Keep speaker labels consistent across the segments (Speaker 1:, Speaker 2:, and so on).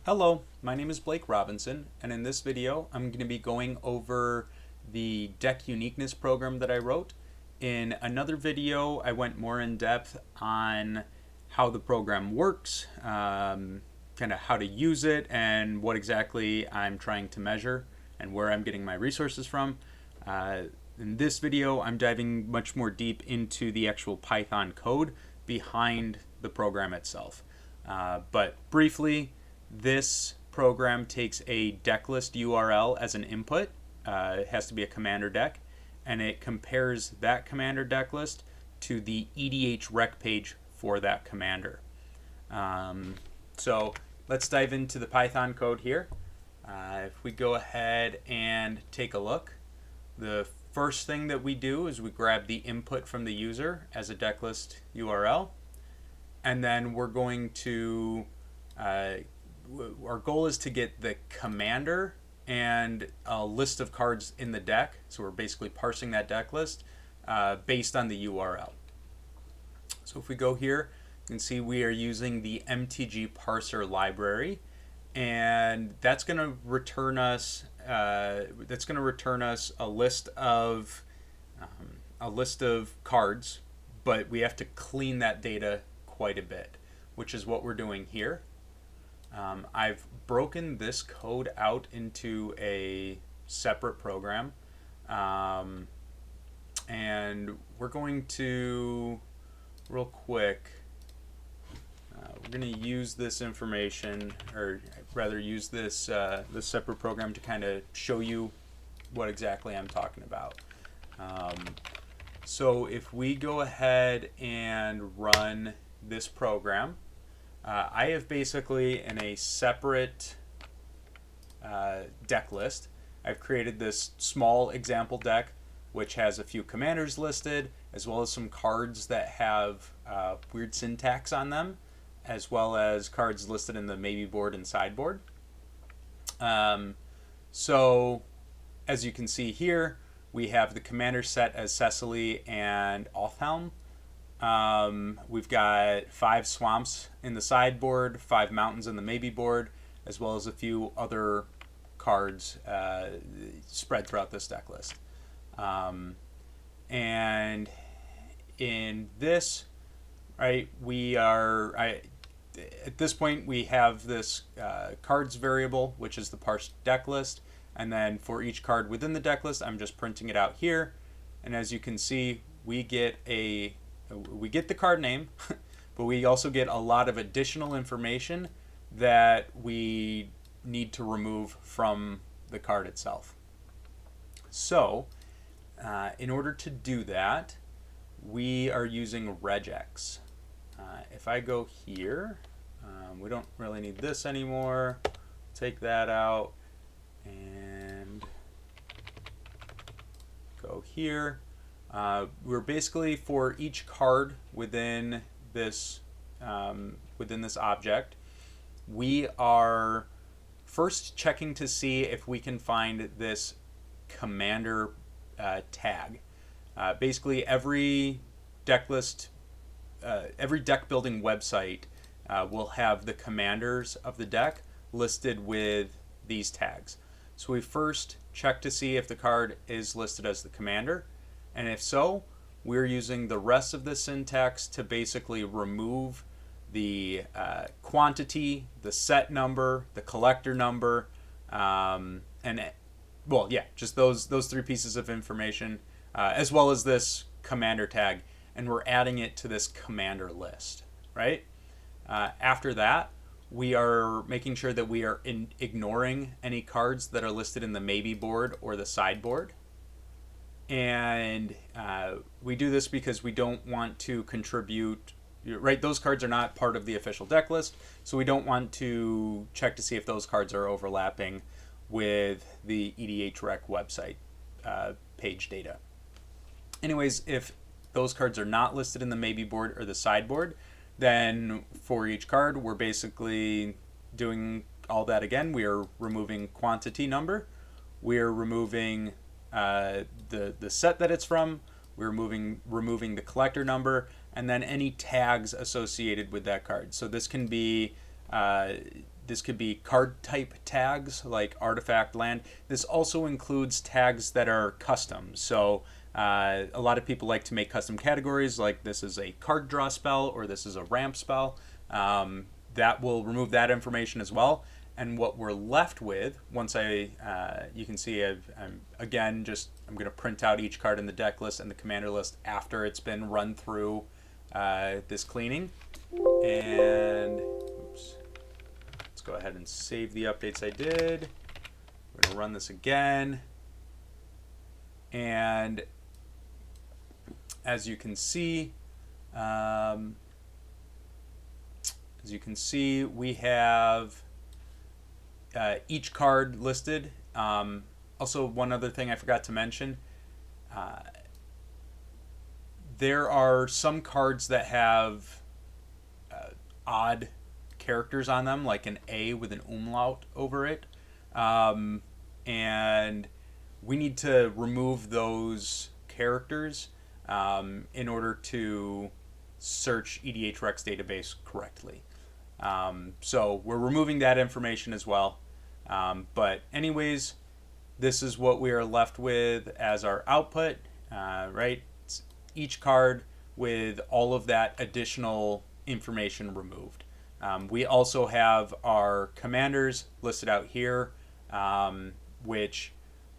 Speaker 1: Hello, my name is Blake Robinson, and in this video I'm going to be going over the Deck Uniqueness program that I wrote. In another video I went more in depth on how the program works, kind of how to use it, and what exactly I'm trying to measure and where I'm getting my resources from. In this video I'm diving much more deep into the actual Python code behind the program itself. But briefly, this program takes a deck list URL as an input. It has to be a commander deck, and it compares that commander deck list to the edhREC page for that commander. So let's dive into the Python code here. If we go ahead and take a look, the first thing that we do is we grab the input from the user as a deck list URL, and then we're going to our goal is to get the commander and a list of cards in the deck. So we're basically parsing that deck list based on the URL. So if we go here, you can see we are using the MTG parser library, and that's going to return us a list of cards, but we have to clean that data quite a bit, which is what we're doing here. I've broken this code out into a separate program, and we're going to, real quick, we're going to use this information, or rather use this separate program to kind of show you what exactly I'm talking about. So if we go ahead and run this program, I have basically in a separate deck list, I've created this small example deck which has a few commanders listed, as well as some cards that have weird syntax on them, as well as cards listed in the maybe board and sideboard. So as you can see here, we have the commander set as Cecily and Alfhelm. We've got 5 swamps in the sideboard, 5 mountains in the maybe board, as well as a few other cards spread throughout this deck list. And in this, right, at this point we have this cards variable, which is the parsed deck list, and then for each card within the deck list, I'm just printing it out here. And as you can see, we get the card name, but we also get a lot of additional information that we need to remove from the card itself. So in order to do that, we are using regex. If I go here, we don't really need this anymore. Take that out and go here. We're basically, for each card within this object, we are first checking to see if we can find this commander tag. Basically, every deck building website will have the commanders of the deck listed with these tags. So we first check to see if the card is listed as the commander. And if so, we're using the rest of the syntax to basically remove the quantity, the set number, the collector number, just those 3 pieces of information, as well as this commander tag, and we're adding it to this commander list, right? After that, we are making sure that we are ignoring any cards that are listed in the maybe board or the sideboard. And we do this because we don't want to contribute, right? Those cards are not part of the official deck list, so we don't want to check to see if those cards are overlapping with the edhREC website page data. Anyways, if those cards are not listed in the maybe board or the sideboard, then for each card, we're basically doing all that again. We are removing quantity number. We are removing the set that it's from. We're removing the collector number, and then any tags associated with that card. So this can be this could be card type tags like artifact, land. This also includes tags that are custom. So a lot of people like to make custom categories, like this is a card draw spell or this is a ramp spell. That will remove that information as well. And what we're left with, once you can see I'm going to print out each card in the deck list and the commander list after it's been run through this cleaning. And oops, let's go ahead and save the updates I did. We're going to run this again. And as you can see, we have each card listed. Also, one other thing I forgot to mention, there are some cards that have odd characters on them, like an A with an umlaut over it. And we need to remove those characters in order to search edhREC's database correctly. So we're removing that information as well. But anyways, this is what we are left with as our output, right? It's each card with all of that additional information removed. We also have our commanders listed out here, which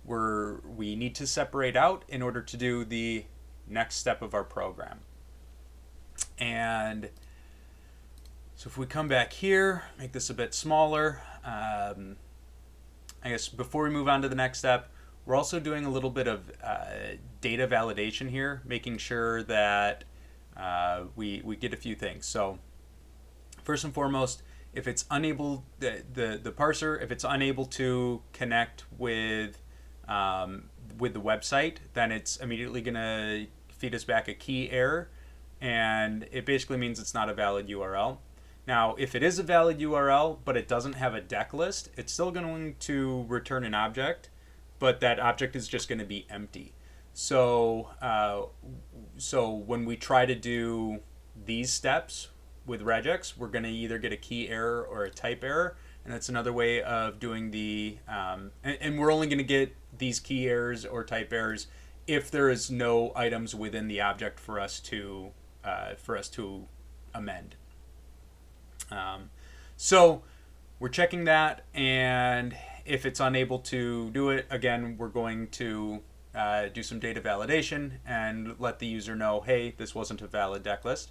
Speaker 1: we need to separate out in order to do the next step of our program. And so if we come back here, make this a bit smaller, I guess before we move on to the next step, we're also doing a little bit of data validation here, making sure that we get a few things. So first and foremost, if it's unable, the parser, if it's unable to connect with the website, then it's immediately going to feed us back a key error, and it basically means it's not a valid URL. Now, if it is a valid URL, but it doesn't have a deck list, it's still going to return an object, but that object is just going to be empty. So, when we try to do these steps with regex, we're going to either get a key error or a type error, and that's another way of doing the. And we're only going to get these key errors or type errors if there is no items within the object for us to amend. So we're checking that, and if it's unable to do it, again, we're going to do some data validation and let the user know, hey, this wasn't a valid deck list.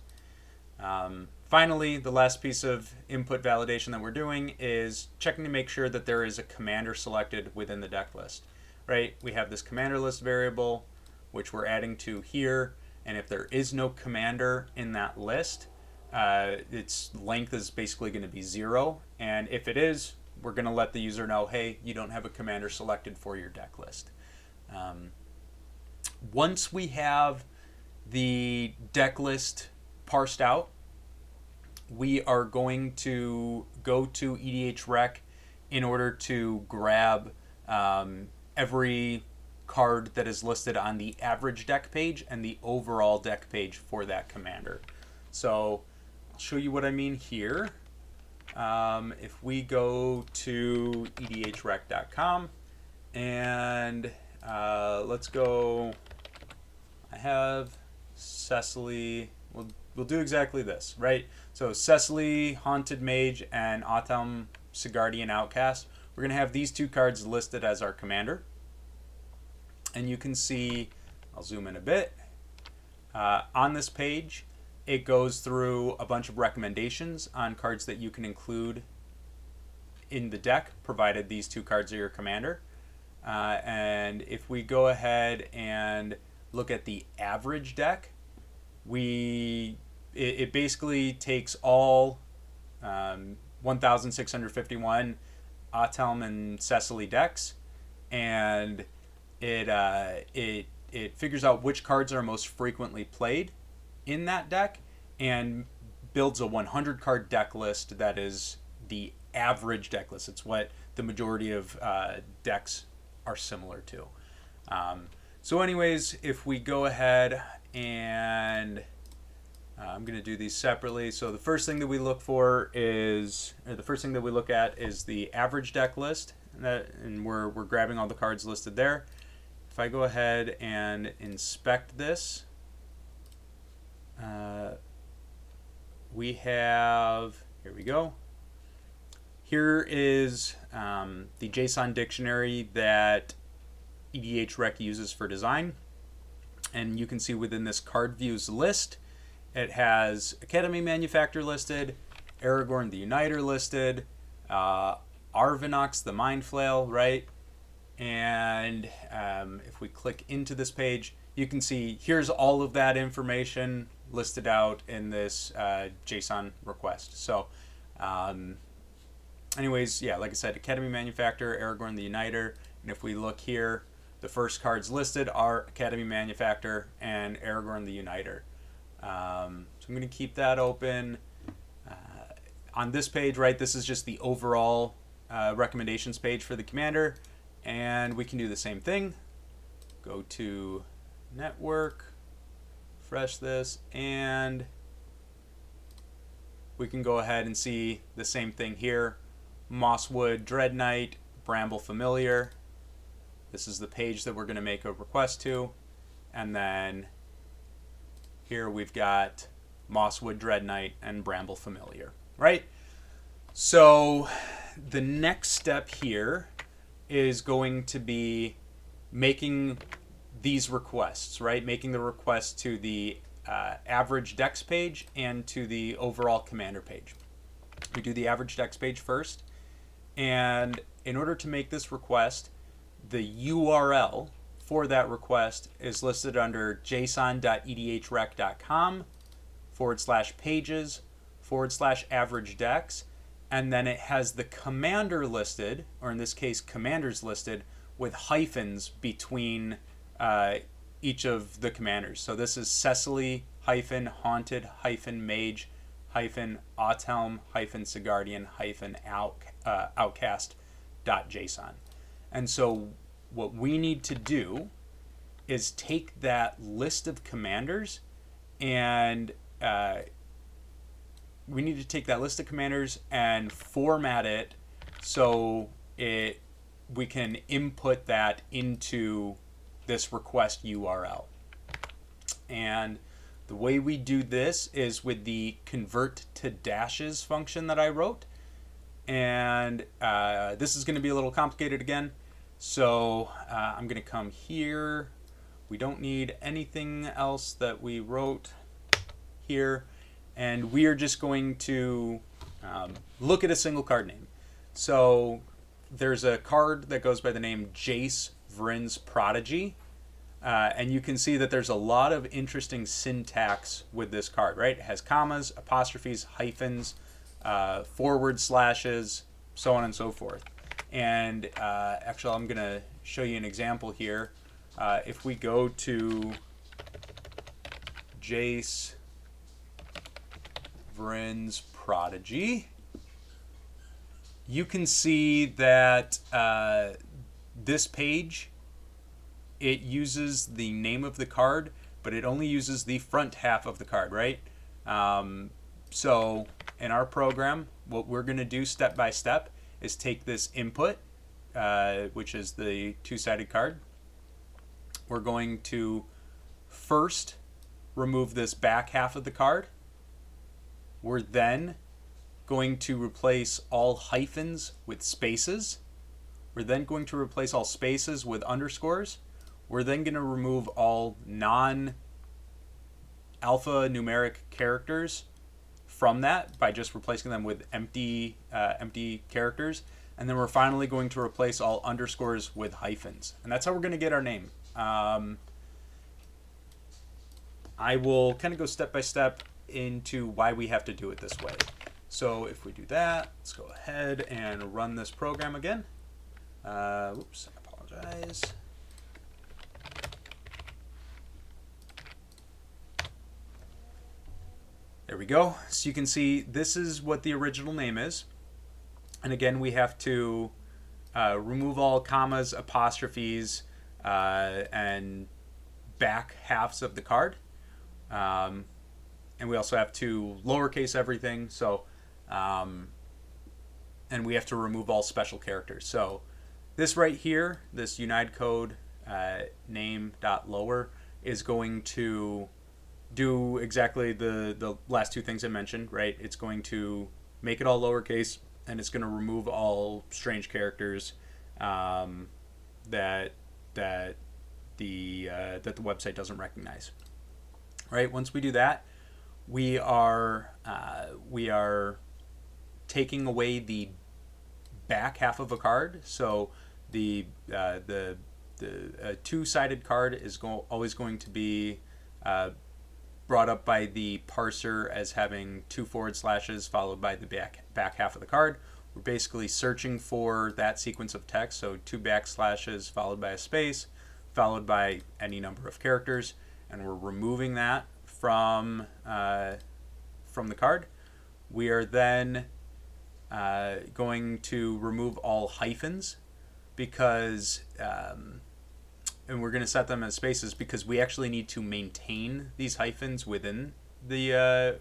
Speaker 1: Finally, the last piece of input validation that we're doing is checking to make sure that there is a commander selected within the deck list, right? We have this commander list variable, which we're adding to here, and if there is no commander in that list, its length is basically going to be 0, and if it is, we're going to let the user know, hey, you don't have a commander selected for your deck list. Once we have the deck list parsed out, we are going to go to edhREC in order to grab every card that is listed on the average deck page and the overall deck page for that commander. So I'll show you what I mean here. If we go to edhREC.com and let's go, I have Cecily. We'll do exactly this, right? So Cecily, Haunted Mage, and Autumn, Sigardian Outcast. We're going to have these two cards listed as our commander. And you can see, I'll zoom in a bit, on this page, it goes through a bunch of recommendations on cards that you can include in the deck, provided these two cards are your commander. And if we go ahead and look at the average deck, it basically takes all 1,651 Autumn and Cecily decks, and it figures out which cards are most frequently played in that deck and builds a 100 card deck list that is the average deck list. It's what the majority of decks are similar to. So anyways, if we go ahead and I'm going to do these separately. So the first thing that we look for is, or the first thing that we look at is the average deck list, and we're grabbing all the cards listed there. If I go ahead and inspect this, we have, here we go. Here is the JSON dictionary that edhREC uses for design. And you can see within this card views list, it has Academy Manufacturer listed, Aragorn the Uniter listed, Arvinox the Mind Flail, right? And if we click into this page, you can see here's all of that information listed out in this JSON request. So anyways, yeah, like I said, Academy Manufacturer, Aragorn the Uniter, and if we look here, the first cards listed are Academy Manufacturer and Aragorn the Uniter. So I'm going to keep that open. On this page, right, this is just the overall recommendations page for the commander, and we can do the same thing. Go to network, refresh this, and we can go ahead and see the same thing here. Mosswood Dread Knight, Bramble Familiar. This is the page that we're going to make a request to, and then here we've got Mosswood Dread Knight and Bramble Familiar, right? So the next step here is going to be making these requests, right? Making the request to the average decks page and to the overall commander page. We do the average decks page first, and in order to make this request, the URL for that request is listed under json.edhrec.com/pages/average decks, and then it has the commander listed, or in this case commanders listed, with hyphens between each of the commanders. So this is Cecily -Haunted -Mage -Autelm -Sigardian -outcast.json. And so what we need to do is take that list of commanders and format it so we can input that into this request URL. And the way we do this is with the convert to dashes function that I wrote. And this is going to be a little complicated again. So I'm going to come here. We don't need anything else that we wrote here. And we are just going to look at a single card name. So there's a card that goes by the name Jace Vryn's Prodigy. And you can see that there's a lot of interesting syntax with this card, right? It has commas, apostrophes, hyphens, forward slashes, so on and so forth. And actually, I'm going to show you an example here. If we go to Jace Vryn's Prodigy, you can see that this page, it uses the name of the card, but it only uses the front half of the card, right? So in our program, what we're going to do step by step is take this input, which is the two-sided card. We're going to first remove this back half of the card. We're then going to replace all hyphens with spaces. We're then going to replace all spaces with underscores. We're then going to remove all non-alphanumeric characters from that by just replacing them with empty characters. And then we're finally going to replace all underscores with hyphens. And that's how we're going to get our name. I will kind of go step by step into why we have to do it this way. So if we do that, let's go ahead and run this program again. Oops, I apologize. There we go. So you can see this is what the original name is. And again, we have to remove all commas, apostrophes, and back halves of the card. and we also have to lowercase everything. So, and we have to remove all special characters. So this right here, this Unide code name.lower is going to do exactly the last two things I mentioned, right? It's going to make it all lowercase, and it's going to remove all strange characters that the website doesn't recognize. Right? Once we do that, we are taking away the back half of a card. So the two-sided card is always going to be brought up by the parser as having two forward slashes followed by the back half of the card. We're basically searching for that sequence of text, so two backslashes followed by a space, followed by any number of characters, and we're removing that from the card. We are then going to remove all hyphens because, and we're going to set them as spaces because we actually need to maintain these hyphens within the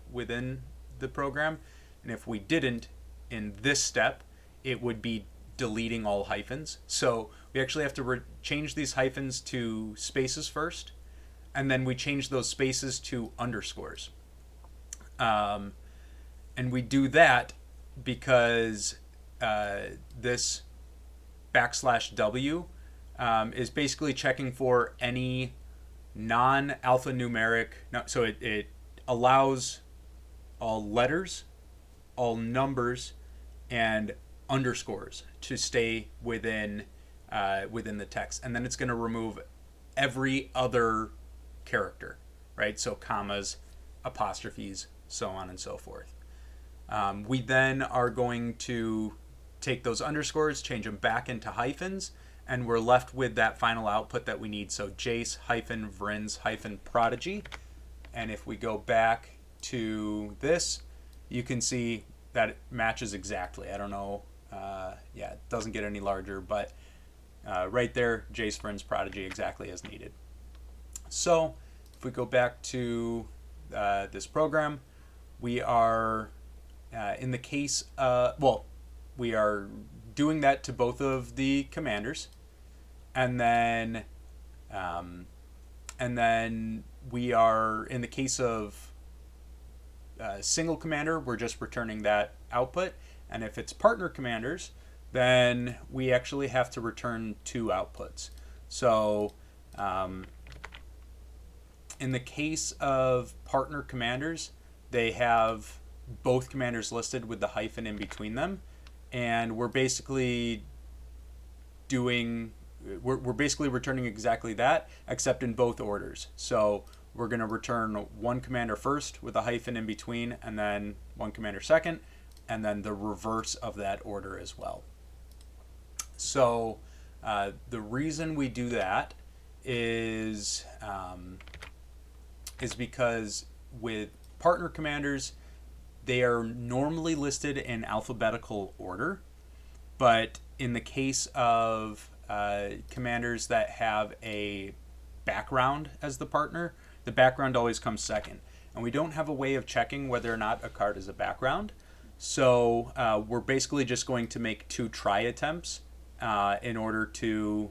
Speaker 1: program, and if we didn't in this step, it would be deleting all hyphens. So we actually have to change these hyphens to spaces first, and then we change those spaces to underscores. And we do that because this \W is basically checking for any non-alphanumeric. So it allows all letters, all numbers, and underscores to stay within the text, and then it's going to remove every other character, right? So commas, apostrophes, so on and so forth. We then are going to take those underscores, change them back into hyphens, and we're left with that final output that we need. So Jace-Vrins-Prodigy. And if we go back to this, you can see that it matches exactly. I don't know. Yeah, it doesn't get any larger, but right there, Jace-Vrins-Prodigy exactly as needed. So if we go back to this program, we are in the case, we are doing that to both of the commanders, and then we are in the case of single commander, we're just returning that output, and if it's partner commanders, then we actually have to return two outputs. So in the case of partner commanders, they have both commanders listed with the hyphen in between them, and we're basically returning exactly that, except in both orders. So we're going to return one commander first with a hyphen in between, and then one commander second, and then the reverse of that order as well. So the reason we do that is because with partner commanders, they are normally listed in alphabetical order, but in the case of commanders that have a background as the partner, the background always comes second. And we don't have a way of checking whether or not a card is a background. So we're basically just going to make two try attempts in order to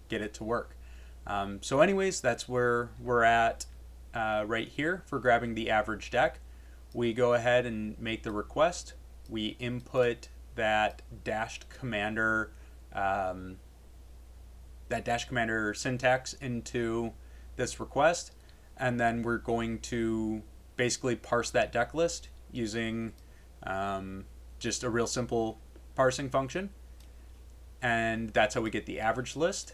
Speaker 1: get it to work. So anyways, that's where we're at right here for grabbing the average deck. We go ahead and make the request. We input that dashed commander syntax into this request, and then we're going to basically parse that deck list using just a real simple parsing function, and that's how we get the average list.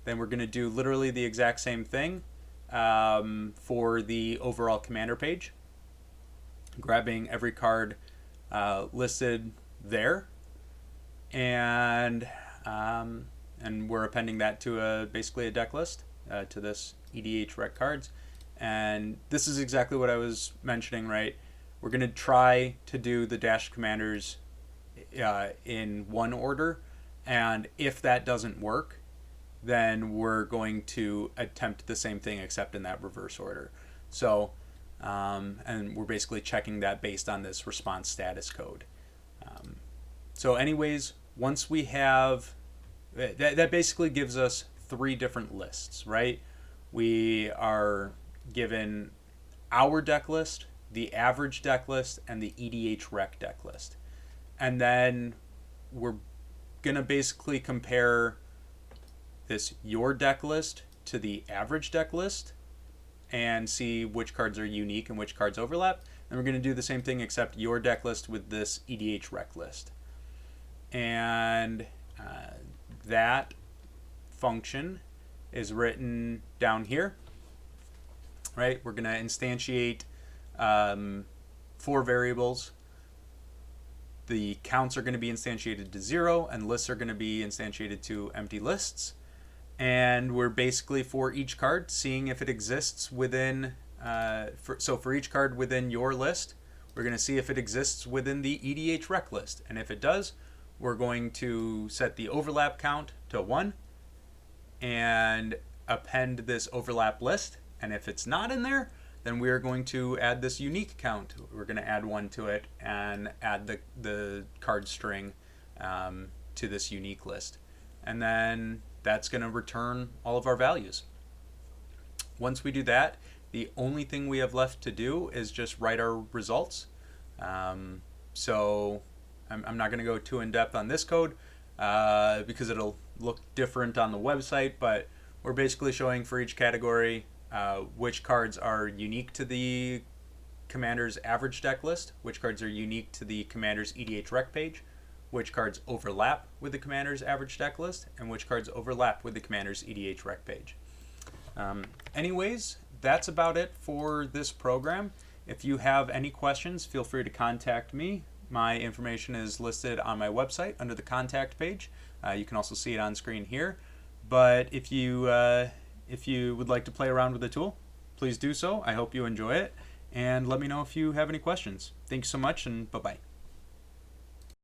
Speaker 1: Then we're going to do literally the exact same thing for the overall commander page, grabbing every card listed there, and we're appending that to basically a deck list to this edhREC cards. And this is exactly what I was mentioning, right? We're going to try to do the dash commanders in one order, and if that doesn't work, then we're going to attempt the same thing except in that reverse order. So And we're basically checking that based on this response status code. So anyways, once we have, that basically gives us 3 different lists, right? We are given our deck list, the average deck list, and the edhREC deck list. And then we're going to basically compare this your deck list to the average deck list and see which cards are unique and which cards overlap. And we're going to do the same thing except your deck list with this edhREC list. And that function is written down here, right? We're going to instantiate 4 variables. The counts are going to be instantiated to 0, and lists are going to be instantiated to empty lists. And we're basically, for each card, seeing if it exists within, so for each card within your list, we're going to see if it exists within the edhREC list. And if it does, we're going to set the overlap count to 1 and append this overlap list. And if it's not in there, then we're going to add this unique count. We're going to add 1 to it and add the card string to this unique list. And then that's going to return all of our values. Once we do that, the only thing we have left to do is just write our results. So I'm not going to go too in depth on this code because it'll look different on the website, but we're basically showing for each category which cards are unique to the commander's average deck list, which cards are unique to the commander's edhREC page, which cards overlap with the commander's average deck list, and which cards overlap with the commander's edhREC page. Anyways, that's about it for this program. If you have any questions, feel free to contact me. My information is listed on my website under the contact page. You can also see it on screen here. But if you would like to play around with the tool, please do so. I hope you enjoy it. And let me know if you have any questions. Thanks so much, and bye-bye.